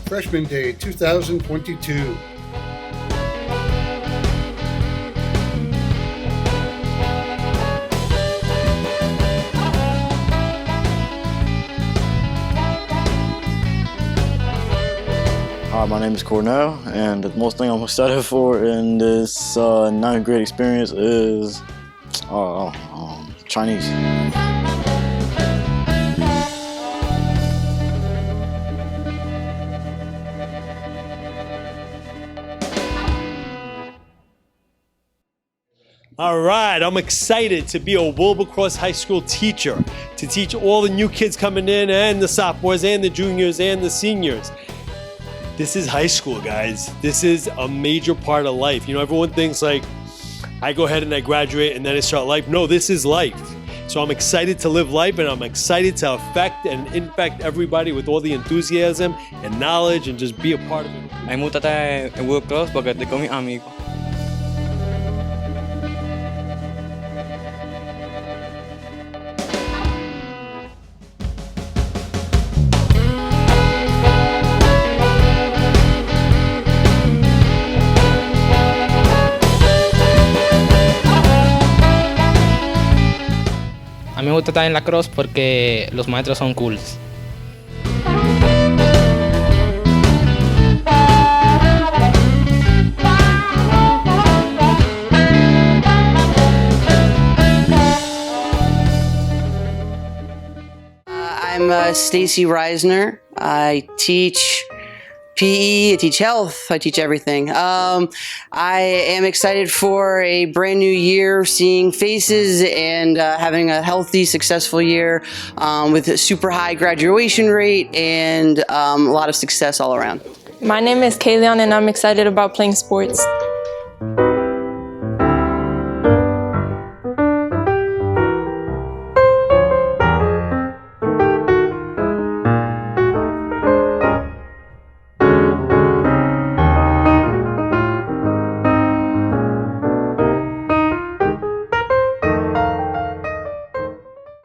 Freshman Day 2022. Hi, my name is Cornell, and the most thing I'm excited for in this ninth grade experience is Chinese. All right, I'm excited to be a Wilbercross High School teacher, to teach all the new kids coming in and the sophomores and the juniors and the seniors. This is high school, guys. This is a major part of life. You know, everyone thinks like, I go ahead and I graduate and then I start life. No, this is life. So I'm excited to live life, and I'm excited to affect and infect everybody with all the enthusiasm and knowledge and just be a part of it. A mí me gusta estar en Wilbercross porque estoy con mis amigos. A mí me gusta estar en la cross porque los maestros son cool. I'm Stacy Reisner. I teach PE, I teach health, I teach everything. I am excited for a brand new year, seeing faces and having a healthy, successful year with a super high graduation rate and a lot of success all around. My name is Kayleon and I'm excited about playing sports.